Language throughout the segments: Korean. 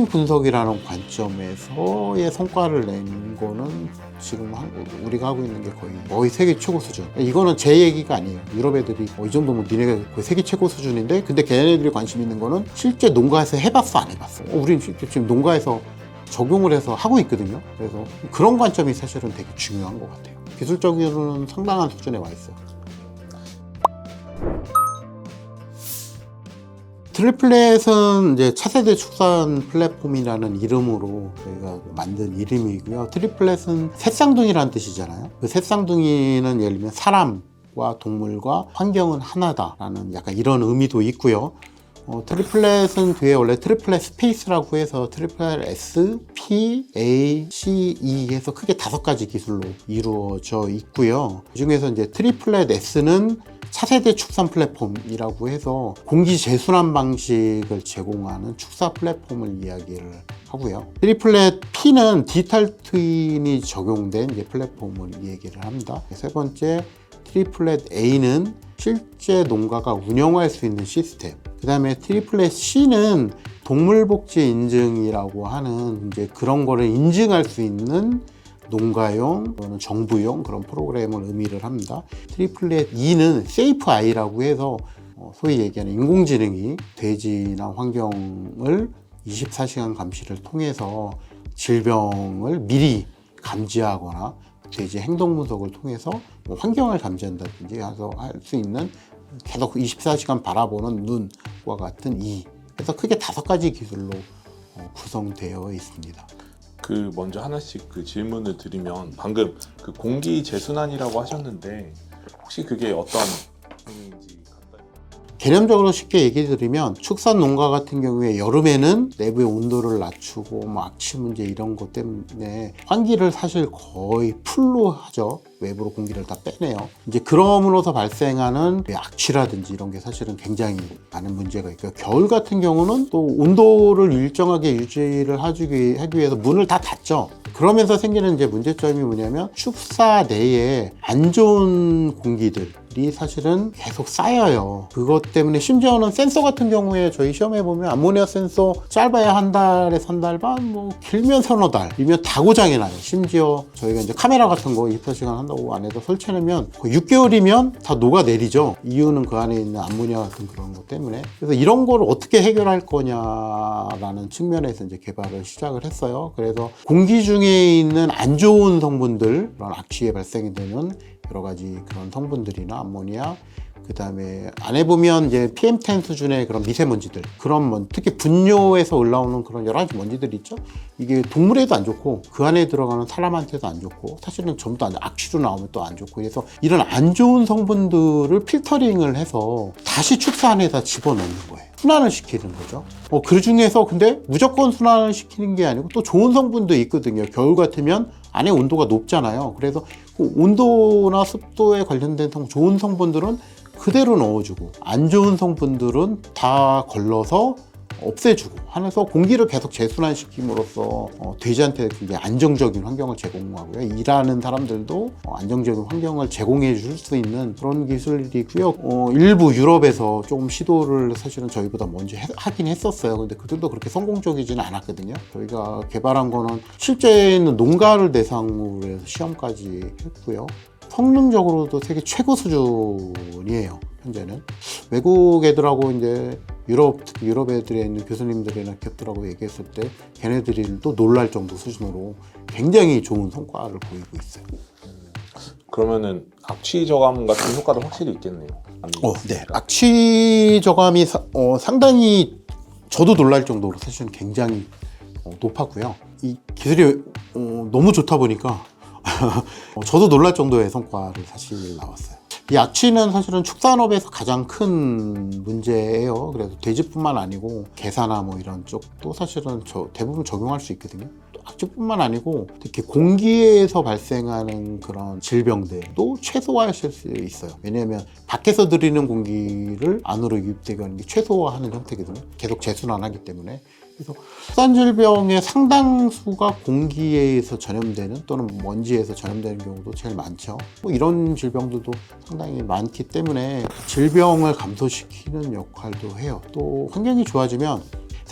기능 분석이라는 관점에서의 성과를 낸 거는 지금 우리가 하고 있는 게 거의 세계 최고 수준. 이거는 제 얘기가 아니에요. 유럽 애들이 이 정도면 니네가 거의 세계 최고 수준인데, 근데 걔네들이 관심 있는 거는 실제 농가에서 해봤어 안 해봤어. 우린 실제 지금 농가에서 적용을 해서 하고 있거든요. 그래서 그런 관점이 사실은 되게 중요한 것 같아요. 기술적으로는 상당한 수준에 와 있어요. 트리플렛은 이제 차세대 축산 플랫폼이라는 이름으로 저희가 만든 이름이고요. 트리플렛은 새쌍둥이라는 뜻이잖아요. 그 새쌍둥이는 예를 들면 사람과 동물과 환경은 하나다라는 약간 이런 의미도 있고요. 트리플렛은 뒤에 원래 트리플렛 스페이스라고 해서 트리플렛 S, P, A, C, E 해서 크게 5가지 기술로 이루어져 있고요. 그 중에서 이제 트리플렛 S는 차세대 축산 플랫폼이라고 해서 공기 재순환 방식을 제공하는 축사 플랫폼을 이야기를 하고요. 트리플렛 P는 디지털 트윈이 적용된 이제 플랫폼을 얘기를 합니다. 세 번째 트리플렛 A는 실제 농가가 운영할 수 있는 시스템. 그 다음에 트리플렛 C는 동물복지 인증이라고 하는 이제 그런 거를 인증할 수 있는 농가용 또는 정부용 그런 프로그램을 의미를 합니다. 트리플렛 E는 세이프 아이라고 해서 소위 얘기하는 인공지능이 돼지나 환경을 24시간 감시를 통해서 질병을 미리 감지하거나 돼지 행동 분석을 통해서 환경을 감지한다든지 해서 할 수 있는 계속 24시간 바라보는 눈과 같은 E. 그래서 크게 5가지 기술로 구성되어 있습니다. 먼저 하나씩 질문을 드리면, 방금 공기 재순환이라고 하셨는데 혹시 그게 어떤 의미인지 간단히. 개념적으로 쉽게 얘기 드리면 축산 농가 같은 경우에 여름에는 내부의 온도를 낮추고 악취 문제 이런 것 때문에 환기를 사실 거의 풀로 하죠. 외부로 공기를 다 빼내요. 이제 그럼으로써 발생하는 악취라든지 이런 게 사실은 굉장히 많은 문제가 있고요. 겨울 같은 경우는 또 온도를 일정하게 유지를 하기 위해서 문을 다 닫죠. 그러면서 생기는 이제 문제점이 뭐냐면 축사 내에 안 좋은 공기들이 사실은 계속 쌓여요. 그것 때문에 심지어는 센서 같은 경우에 저희 시험해 보면 암모니아 센서 짧아야 한 달에서 한 달 반, 길면 서너 달이면 다 고장이 나요. 심지어 저희가 이제 카메라 같은 거 24시간 한다고 안에다 설치해놓으면 6개월이면 다 녹아내리죠. 이유는 그 안에 있는 암모니아 같은 그런 것 때문에. 그래서 이런 거를 어떻게 해결할 거냐라는 측면에서 이제 개발을 시작을 했어요. 그래서 공기 중에 있는 안 좋은 성분들, 그런 악취에 발생이 되는 여러 가지 그런 성분들이나 암모니아, 그 다음에 안에 보면 이제 PM10 수준의 그런 미세먼지들, 그런 특히 분뇨에서 올라오는 그런 여러 가지 먼지들이 있죠. 이게 동물에도 안 좋고 그 안에 들어가는 사람한테도 안 좋고 사실은 전부 다 악취로 나오면 또 안 좋고, 그래서 이런 안 좋은 성분들을 필터링을 해서 다시 축사 안에다 집어넣는 거예요. 순환을 시키는 거죠. 그 중에서 근데 무조건 순환을 시키는 게 아니고 또 좋은 성분도 있거든요. 겨울 같으면 안에 온도가 높잖아요. 그래서 그 온도나 습도에 관련된 좋은 성분들은 그대로 넣어주고 안 좋은 성분들은 다 걸러서 없애주고 하면서 공기를 계속 재순환시킴으로써 돼지한테 굉장히 안정적인 환경을 제공하고요. 일하는 사람들도 안정적인 환경을 제공해 줄 수 있는 그런 기술이고요. 일부 유럽에서 조금 시도를 사실은 저희보다 먼저 하긴 했었어요. 근데 그들도 그렇게 성공적이지는 않았거든요. 저희가 개발한 거는 실제 있는 농가를 대상으로 해서 시험까지 했고요. 성능적으로도 세계 최고 수준이에요. 현재는 외국 애들하고 이제 특히 유럽 애들에 있는 교수님들이나 기업들하고 얘기했을 때 걔네들도 놀랄 정도 수준으로 굉장히 좋은 성과를 보이고 있어요. 그러면은 악취 저감 같은 효과도 확실히 있겠네요. 네. 악취 저감이 상당히 저도 놀랄 정도로 사실은 굉장히 높았고요. 이 기술이 너무 좋다 보니까 저도 놀랄 정도의 성과를 사실 나왔어요. 이 악취는 사실은 축산업에서 가장 큰 문제예요. 그래서 돼지뿐만 아니고 게사나 이런 쪽도 사실은 대부분 적용할 수 있거든요. 또 악취뿐만 아니고 특히 공기에서 발생하는 그런 질병들도 최소화하실 수 있어요. 왜냐하면 밖에서 들이는 공기를 안으로 유입되게 하는 게 최소화하는 형태거든요. 계속 재순환하기 때문에. 그래서 축산질병의 상당수가 공기에서 전염되는 또는 먼지에서 전염되는 경우도 제일 많죠. 이런 질병들도 상당히 많기 때문에 질병을 감소시키는 역할도 해요. 또 환경이 좋아지면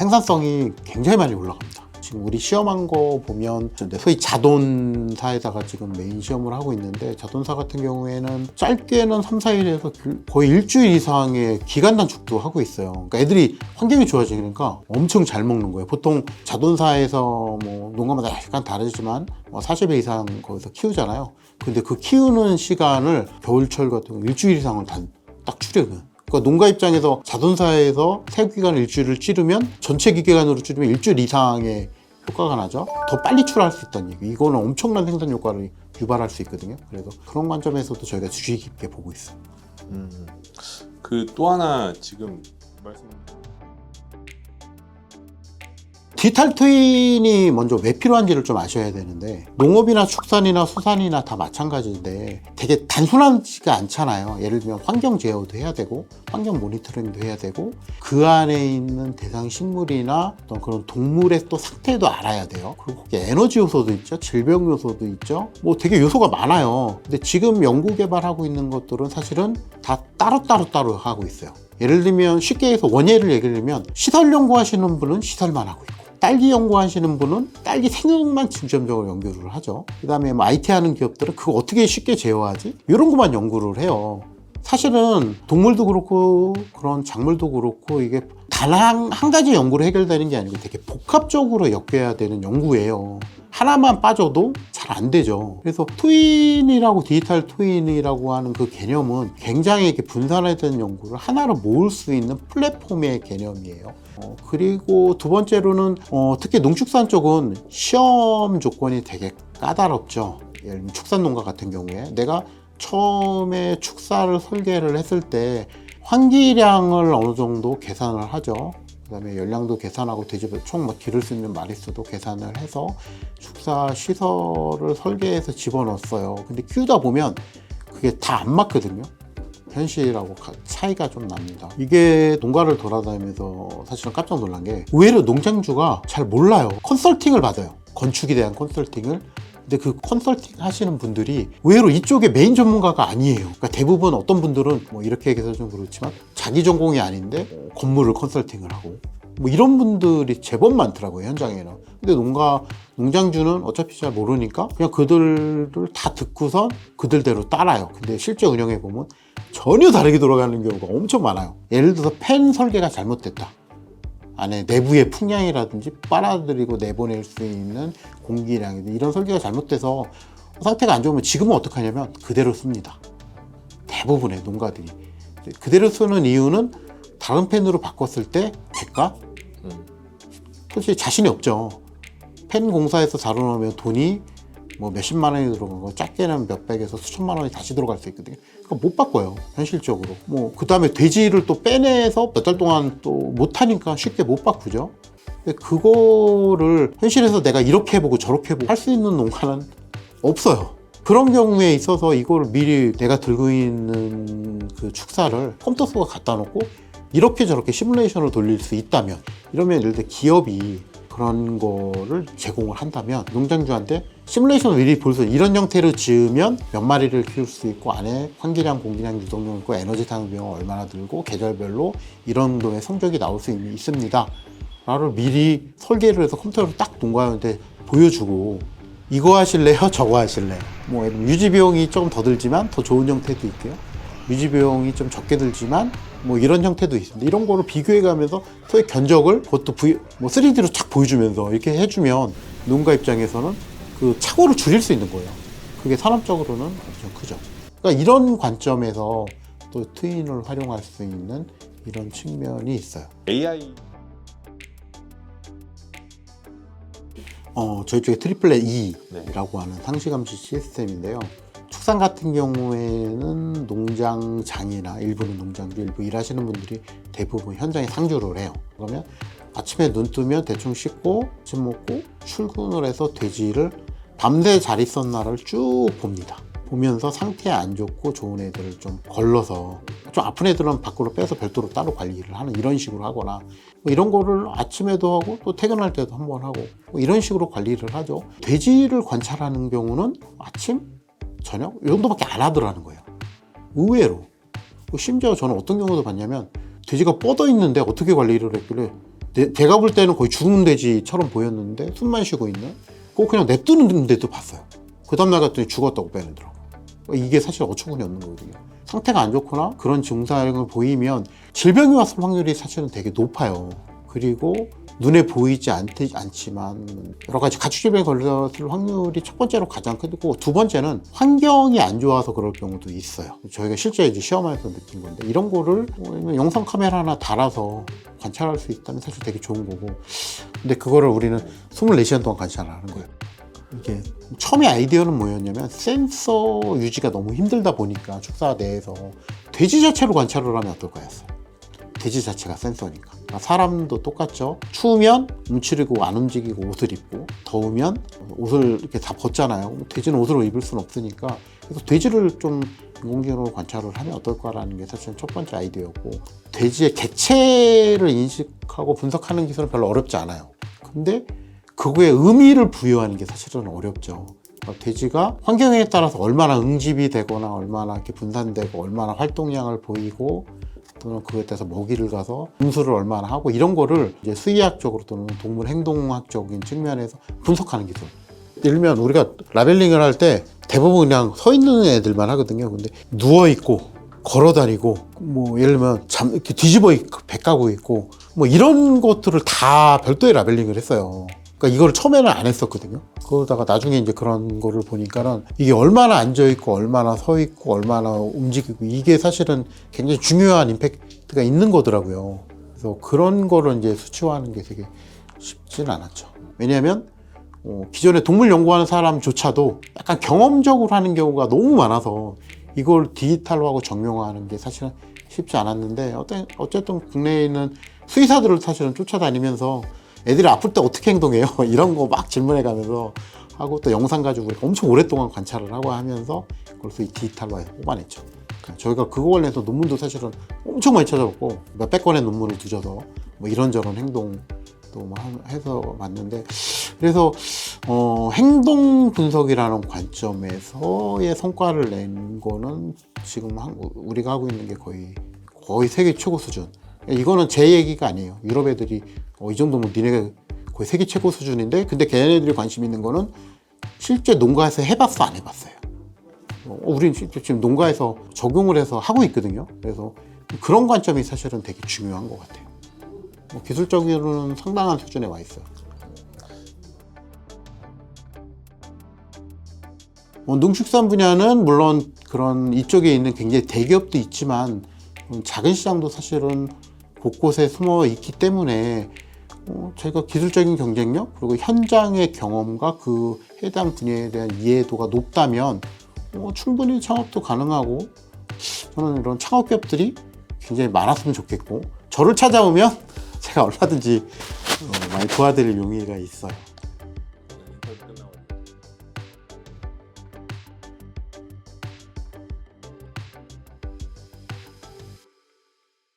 생산성이 굉장히 많이 올라갑니다. 지금 우리 시험한 거 보면 소위 자돈사에다가 지금 메인 시험을 하고 있는데, 자돈사 같은 경우에는 짧게는 3, 4일에서 거의 일주일 이상의 기간 단축도 하고 있어요. 그러니까 애들이 환경이 좋아지니까 엄청 잘 먹는 거예요. 보통 자돈사에서 뭐 농가마다 약간 다르지만 40일 이상 거기서 키우잖아요. 근데 그 키우는 시간을 겨울철 같은 경우 일주일 이상을 딱 줄여요. 그러니까 농가 입장에서 자돈사에서 세기간 일주일을 찌르면 전체 기계간으로 찌르면 일주일 이상의 효과가 나죠. 더 빨리 출하할 수 있다는 얘기. 이거는 엄청난 생산 효과를 유발할 수 있거든요. 그래서 그런 관점에서도 저희가 주의 깊게 보고 있어요. 그 또 하나 지금 말씀. 디지털 트윈이 먼저 왜 필요한지를 좀 아셔야 되는데, 농업이나 축산이나 수산이나 다 마찬가지인데 되게 단순하지가 않잖아요. 예를 들면 환경 제어도 해야 되고 환경 모니터링도 해야 되고 그 안에 있는 대상 식물이나 어떤 그런 동물의 또 상태도 알아야 돼요. 그리고 에너지 요소도 있죠, 질병 요소도 있죠. 뭐 되게 요소가 많아요. 근데 지금 연구 개발하고 있는 것들은 사실은 다 따로 하고 있어요. 예를 들면 쉽게 해서 원예를 얘기를 들면, 시설 연구하시는 분은 시설만 하고 있고, 딸기 연구하시는 분은 딸기 생육만 중점적으로 연구를 하죠. 그 다음에 뭐 IT 하는 기업들은 그거 어떻게 쉽게 제어하지? 이런 것만 연구를 해요. 사실은 동물도 그렇고 그런 작물도 그렇고 이게 단 한 가지 연구로 해결되는 게 아니고 되게 복합적으로 엮여야 되는 연구예요. 하나만 빠져도 잘 안 되죠. 그래서 트윈이라고, 디지털 트윈이라고 하는 그 개념은 굉장히 이렇게 분산화된 연구를 하나로 모을 수 있는 플랫폼의 개념이에요. 그리고 두 번째로는 특히 농축산 쪽은 시험 조건이 되게 까다롭죠. 예를 들면 축산농가 같은 경우에 내가 처음에 축사를 설계를 했을 때 환기량을 어느 정도 계산을 하죠. 그 다음에 열량도 계산하고 돼지를 총 기를 수 있는 마리수도 계산을 해서 축사 시설을 설계해서 집어넣었어요. 근데 키우다 보면 그게 다 안 맞거든요. 현실하고 차이가 좀 납니다. 이게 농가를 돌아다니면서 사실은 깜짝 놀란 게, 의외로 농장주가 잘 몰라요. 컨설팅을 받아요. 건축에 대한 컨설팅을. 근데 그 컨설팅 하시는 분들이 의외로 이쪽에 메인 전문가가 아니에요. 그러니까 대부분 어떤 분들은 뭐 이렇게 얘기해서 좀 그렇지만 자기 전공이 아닌데 건물을 컨설팅을 하고 뭐 이런 분들이 제법 많더라고요, 현장에는. 근데 농장주는 어차피 잘 모르니까 그냥 그들을 다 듣고선 그들대로 따라요. 근데 실제 운영해 보면 전혀 다르게 돌아가는 경우가 엄청 많아요. 예를 들어서 팬 설계가 잘못됐다. 안에 내부의 풍량이라든지 빨아들이고 내보낼 수 있는 공기량이든 이런 설계가 잘못돼서 상태가 안 좋으면 지금은 어떻게 하냐면 그대로 씁니다. 대부분의 농가들이. 그대로 쓰는 이유는 다른 팬으로 바꿨을 때 될까? 솔직히 자신이 없죠. 팬 공사에서 다뤄놓으면 돈이 뭐 몇십만 원이 들어간 거, 작게는 몇백에서 수천만 원이 다시 들어갈 수 있거든요. 그러니까 못 바꿔요, 현실적으로. 뭐 그 다음에 돼지를 또 빼내서 몇 달 동안 또 못하니까 쉽게 못 바꾸죠. 근데 그거를 현실에서 내가 이렇게 해보고 저렇게 해보고 할 수 있는 농가는 없어요. 그런 경우에 있어서 이거를 미리 내가 들고 있는 그 축사를 컴퓨터 속에 갖다 놓고 이렇게 저렇게 시뮬레이션을 돌릴 수 있다면, 이러면 예를 들어 기업이 그런 거를 제공을 한다면 농장주한테 시뮬레이션을 미리 볼 수, 이런 형태로 지으면 몇 마리를 키울 수 있고 안에 환기량, 공기량, 유동량 있고 에너지 사용 비용은 얼마나 들고 계절별로 이런 정도의 성적이 나올 수 있습니다 라를 미리 설계를 해서 컴퓨터로 딱 농가한테 보여주고, 이거 하실래요? 저거 하실래요? 뭐 유지 비용이 조금 더 들지만 더 좋은 형태도 있고요, 유지 비용이 좀 적게 들지만 뭐 이런 형태도 있습니다. 이런 거를 비교해 가면서 소위 견적을 그것도 3D로 착 보여주면서 이렇게 해주면 농가 입장에서는 그 착오를 줄일 수 있는 거예요. 그게 산업적으로는 엄청 크죠. 그러니까 이런 관점에서 또 트윈을 활용할 수 있는 이런 측면이 있어요. AI. 저희 쪽에 트리플렛 E라고 하는 상시감시 시스템인데요. 축산 같은 경우에는 농장장이나 일부는 농장주, 일부 일하시는 분들이 대부분 현장에 상주를 해요. 그러면 아침에 눈 뜨면 대충 씻고 아침 먹고 출근을 해서 돼지를 밤새 잘 있었 나를 쭉 봅니다. 보면서 상태 안 좋고 좋은 애들을 좀 걸러서, 좀 아픈 애들은 밖으로 빼서 별도로 따로 관리를 하는, 이런 식으로 하거나 뭐 이런 거를 아침에도 하고 또 퇴근할 때도 한번 하고 뭐 이런 식으로 관리를 하죠. 돼지를 관찰하는 경우는 아침, 저녁 이 정도밖에 안 하더라는 거예요, 의외로. 심지어 저는 어떤 경우도 봤냐면 돼지가 뻗어 있는데 어떻게 관리를 했길래 제가 볼 때는 거의 죽은 돼지처럼 보였는데 숨만 쉬고 있는 꼭 그냥 냅두는데도 봤어요. 그 다음날 갔더니 죽었다고 빼내더라고. 이게 사실 어처구니 없는 거거든요. 상태가 안 좋거나 그런 증상을 보이면 질병이 왔을 확률이 사실은 되게 높아요. 그리고 눈에 보이지 않지만 여러 가지 가축질병에 걸렸을 확률이 첫 번째로 가장 크고, 두 번째는 환경이 안 좋아서 그럴 경우도 있어요. 저희가 실제 이제 시험하면서 느낀 건데, 이런 거를 영상 카메라 하나 달아서 관찰할 수 있다면 사실 되게 좋은 거고, 근데 그거를 우리는 24시간 동안 관찰을 하는 거예요. 이게 처음에 아이디어는 뭐였냐면, 센서 유지가 너무 힘들다 보니까 축사 내에서 돼지 자체로 관찰을 하면 어떨까 했어요. 돼지 자체가 센서니까. 사람도 똑같죠. 추우면 움츠리고 안 움직이고 옷을 입고, 더우면 옷을 이렇게 다 벗잖아요. 돼지는 옷을 입을 수는 없으니까. 그래서 돼지를 좀 인공지능으로 관찰을 하면 어떨까라는 게 사실 첫 번째 아이디어였고, 돼지의 객체를 인식하고 분석하는 기술은 별로 어렵지 않아요. 근데 그거에 의미를 부여하는 게 사실은 어렵죠. 돼지가 환경에 따라서 얼마나 응집이 되거나 얼마나 이렇게 분산되고 얼마나 활동량을 보이고, 또는 그거에 따라서 먹이를 가서 분수를 얼마나 하고, 이런 거를 이제 수의학적으로 또는 동물 행동학적인 측면에서 분석하는 기술. 예를 들면 우리가 라벨링을 할 때 대부분 그냥 서 있는 애들만 하거든요. 근데 누워 있고 걸어 다니고, 뭐 예를 들면 이렇게 뒤집어 있고 배 까고 있고, 뭐 이런 것들을 다 별도의 라벨링을 했어요. 그러니까 이걸 처음에는 안 했었거든요. 그러다가 나중에 이제 그런 거를 보니까는 이게 얼마나 앉아있고, 얼마나 서있고, 얼마나 움직이고, 이게 사실은 굉장히 중요한 임팩트가 있는 거더라고요. 그래서 그런 거를 이제 수치화하는 게 되게 쉽지는 않았죠. 왜냐하면, 기존에 동물 연구하는 사람조차도 약간 경험적으로 하는 경우가 너무 많아서 이걸 디지털화하고 정형화하는 게 사실은 쉽지 않았는데, 어쨌든 국내에 있는 수의사들을 사실은 쫓아다니면서 애들이 아플 때 어떻게 행동해요? 이런 거 막 질문해 가면서 하고, 또 영상 가지고 엄청 오랫동안 관찰을 하고 하면서 그걸 소위 디지털화에 뽑아냈죠. 저희가 그거 관련해서 논문도 사실은 엄청 많이 찾아봤고, 몇백 건의 논문을 뒤져서 뭐 이런저런 행동도 해서 봤는데, 그래서 행동 분석이라는 관점에서의 성과를 낸 거는 지금 우리가 하고 있는 게 거의 세계 최고 수준. 이거는 제 얘기가 아니에요. 유럽 애들이 이 정도면 니네가 거의 세계 최고 수준인데, 근데 걔네들이 관심 있는 거는 실제 농가에서 해봤어 안 해봤어요. 우린 실제 지금 농가에서 적용을 해서 하고 있거든요. 그래서 그런 관점이 사실은 되게 중요한 것 같아요. 기술적으로는 상당한 수준에 와 있어요. 농축산 분야는 물론 그런 이쪽에 있는 굉장히 대기업도 있지만, 작은 시장도 사실은 곳곳에 숨어 있기 때문에 저희가 기술적인 경쟁력, 그리고 현장의 경험과 그 해당 분야에 대한 이해도가 높다면 충분히 창업도 가능하고, 저는 이런 창업기업들이 굉장히 많았으면 좋겠고, 저를 찾아오면 제가 얼마든지 많이 도와드릴 용의가 있어요.